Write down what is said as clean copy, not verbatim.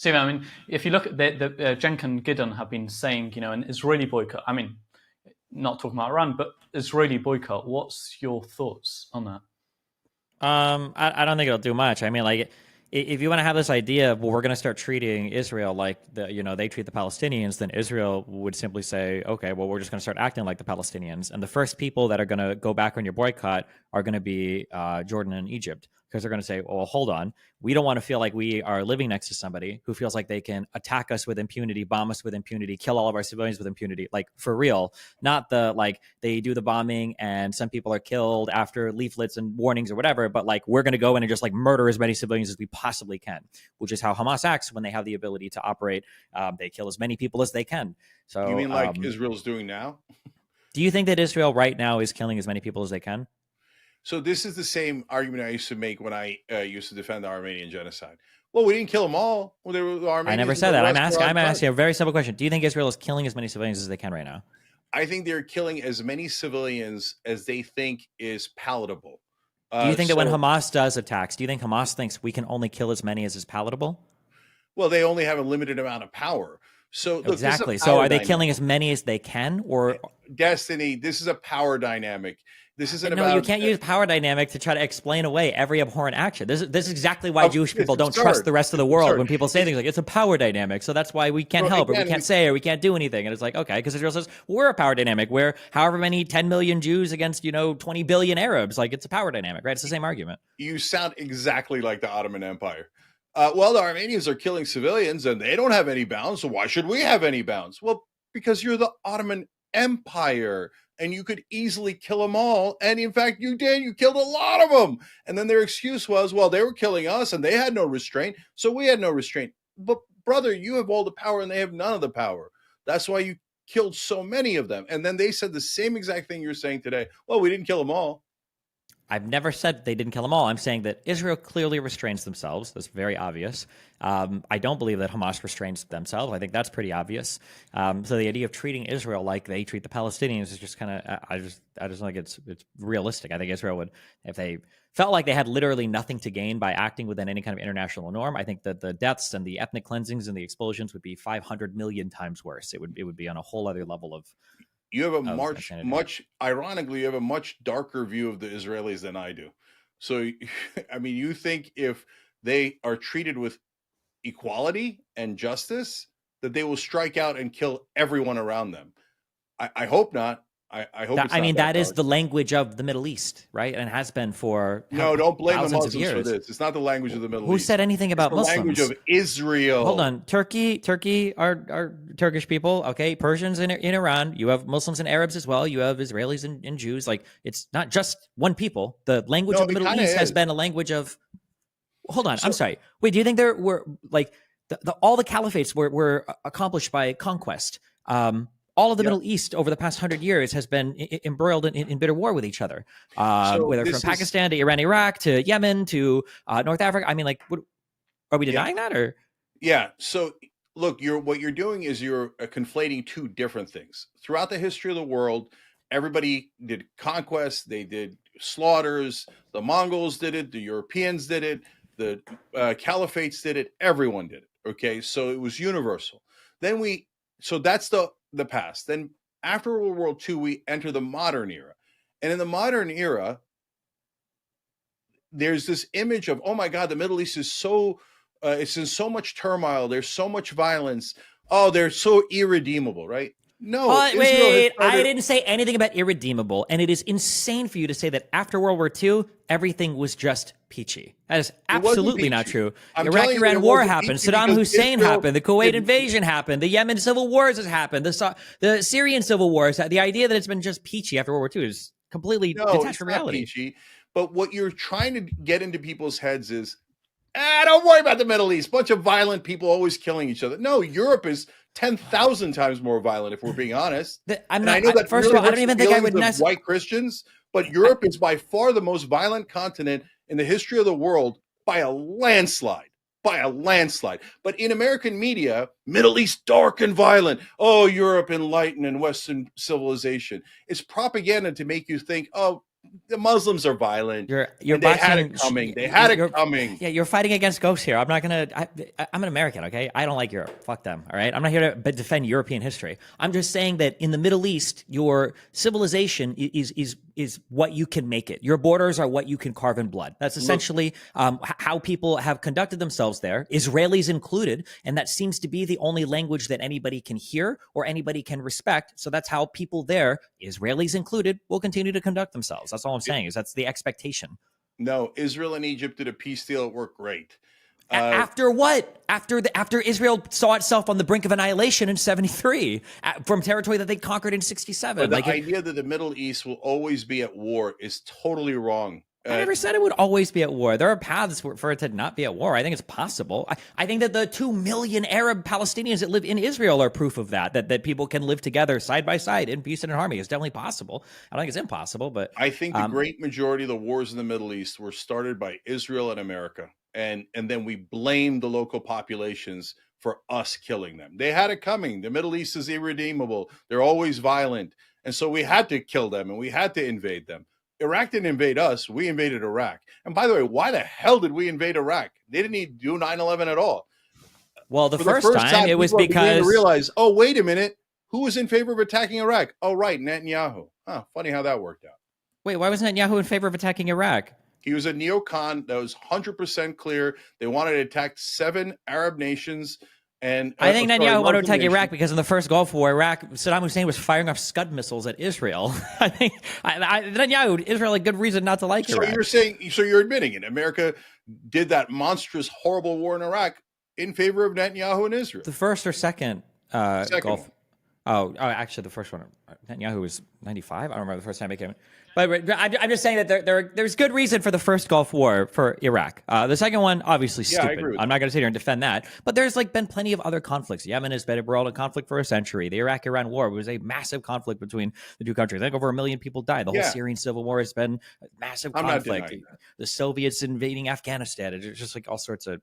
So, I mean, if you look at the Cenk and Gideon have been saying, an Israeli boycott. I mean, not talking about Iran, but Israeli boycott. What's your thoughts on that? I don't think it'll do much. I mean, like, if you want to have this idea of, well, we're going to start treating Israel like they treat the Palestinians, then Israel would simply say, okay, well, we're just going to start acting like the Palestinians. And the first people that are going to go back on your boycott are going to be Jordan and Egypt, because they're going to say, well, hold on. We don't want to feel like we are living next to somebody who feels like they can attack us with impunity, bomb us with impunity, kill all of our civilians with impunity. Like, for real, not the, like, they do the bombing and some people are killed after leaflets and warnings or whatever, but like, we're going to go in and just like murder as many civilians as we possibly can, which is how Hamas acts when they have the ability to operate. They kill as many people as they can. So you mean like Israel's doing now? Do you think that Israel right now is killing as many people as they can? So this is the same argument I used to make when I used to defend the Armenian genocide. Well, we didn't kill them all. Well, there were Armenians. I never said that. I'm asking a very simple question. Do you think Israel is killing as many civilians as they can right now? I think they're killing as many civilians as they think is palatable. Do you think that when Hamas does attacks, do you think Hamas thinks we can only kill as many as is palatable? Well, they only have a limited amount of power. So look, exactly. So are they killing as many as they can, or Destiny? This is a power dynamic. This isn't about. No, you can't use power dynamic to try to explain away every abhorrent action. This is exactly why Jewish people don't trust the rest of the world when people say things like it's a power dynamic. So that's why we can't help, or we can't say, or we can't do anything. And it's like, okay, because Israel says we're a power dynamic. We're however many 10 million Jews against 20 billion Arabs. Like, it's a power dynamic, right? It's the same argument. You sound exactly like the Ottoman Empire. Well, the Armenians are killing civilians and they don't have any bounds. So why should we have any bounds? Well, because you're the Ottoman Empire and you could easily kill them all. And in fact, you did. You killed a lot of them. And then their excuse was, well, they were killing us and they had no restraint. So we had no restraint. But brother, you have all the power and they have none of the power. That's why you killed so many of them. And then they said the same exact thing you're saying today. Well, we didn't kill them all. I've never said they didn't kill them all. I'm saying that Israel clearly restrains themselves. That's very obvious. I don't believe that Hamas restrains themselves. I think that's pretty obvious. So the idea of treating Israel like they treat the Palestinians is just kind of, I just don't think it's realistic. I think Israel would, if they felt like they had literally nothing to gain by acting within any kind of international norm, I think that the deaths and the ethnic cleansings and the explosions would be 500 million times worse. It would be on a whole other level of. You have ironically, you have a much darker view of the Israelis than I do. So, I mean, you think if they are treated with equality and justice, that they will strike out and kill everyone around them. I hope not. I hope. That is the language of the Middle East, right? And has been for don't blame the Muslims for this. It's not the language of the Middle East. Who said anything about Muslims? The language of Israel. Hold on, Turkey are Turkish people. Okay, Persians in Iran. You have Muslims and Arabs as well. You have Israelis and Jews. Like, it's not just one people. The language of the Middle East has been a language of. Hold on, I'm sorry. Wait, do you think there were like all the caliphates were accomplished by conquest? All of the Middle East over the past 100 years has been embroiled in bitter war with each other, whether from Pakistan to Iran, Iraq, to Yemen, to North Africa. I mean, like, are we denying that? Or so look, what you're doing is you're conflating two different things. Throughout the history of the world, everybody did conquest, they did slaughters, the Mongols did it, the Europeans did it, the caliphates did it, everyone did it. Okay, so it was universal. So that's the past. Then after World War II, we enter the modern era. And in the modern era, there's this image of, oh my God, the Middle East is it's in so much turmoil. There's so much violence. Oh, they're so irredeemable, right? No. Wait, I didn't say anything about irredeemable. And it is insane for you to say that after World War II, everything was just peachy. That is absolutely not true. Iraq-Iran war happened. Saddam Hussein happened. The Kuwait invasion happened. The Yemen civil wars has happened. The Syrian civil wars. The idea that it's been just peachy after World War II is completely detached from reality. Peachy, but what you're trying to get into people's heads is, don't worry about the Middle East. Bunch of violent people always killing each other. No, Europe is 10,000 times more violent, if we're being honest. I know that first of all, I don't even think I would necessarily white Christians, but Europe is by far the most violent continent in the history of the world by a landslide. But in American media, Middle East dark and violent. Oh, Europe enlightened and Western civilization. It's propaganda to make you think, oh, the Muslims are violent. You're and they had boxing- it coming. They had you're- it coming. Yeah, you're fighting against ghosts here. I'm not gonna. I'm an American, okay? I don't like Europe. Fuck them. All right. I'm not here to defend European history. I'm just saying that in the Middle East, your civilization is what you can make it. Your borders are what you can carve in blood. That's essentially how people have conducted themselves there, Israelis included, and that seems to be the only language that anybody can hear or anybody can respect. So that's how people there, Israelis included, will continue to conduct themselves. That's all I'm saying. Is that's the expectation. No, Israel and Egypt did a peace deal. It worked great. After what? After Israel saw itself on the brink of annihilation in 73 from territory that they conquered in 67. But the idea that the Middle East will always be at war is totally wrong. I never said it would always be at war. There are paths for it to not be at war. I think it's possible. I think that the 2 million Arab Palestinians that live in Israel are proof of that people can live together side by side in peace and in harmony. It's definitely possible. I don't think it's impossible, but I think the great majority of the wars in the Middle East were started by Israel and America. And then we blame the local populations for us killing them. They had it coming. The Middle East is irredeemable. They're always violent. And so we had to kill them and we had to invade them. Iraq didn't invade us. We invaded Iraq. And by the way, why the hell did we invade Iraq? They didn't even do 9/11 at all. Well, the first time it was because to realize, oh, wait a minute. Who was in favor of attacking Iraq? Oh, right, Netanyahu. Huh, funny how that worked out. Wait, why wasn't Netanyahu in favor of attacking Iraq? He was a neocon that was 100% clear. They wanted to attack 7 Arab nations. And I think Netanyahu wanted to attack Iraq because in the first Gulf War, Saddam Hussein was firing off Scud missiles at Israel. I think Netanyahu, Israel, had good reason not to like Iraq. So you're admitting it. America did that monstrous, horrible war in Iraq in favor of Netanyahu and Israel. The first or second, Second Gulf. one. Oh, actually, the first one. Netanyahu was 95. I don't remember the first time he came in. But I'm just saying that there's good reason for the first Gulf War for Iraq. The second one, obviously, Yeah, I stupid. agree with I'm not going to sit here and defend that. But there's been plenty of other conflicts. Yemen has been embroiled in conflict for a century. The Iraq-Iran war was a massive conflict between the two countries. I think over 1 million people died. The whole Syrian civil war has been a massive conflict. The Soviets invading Afghanistan. It's just all sorts of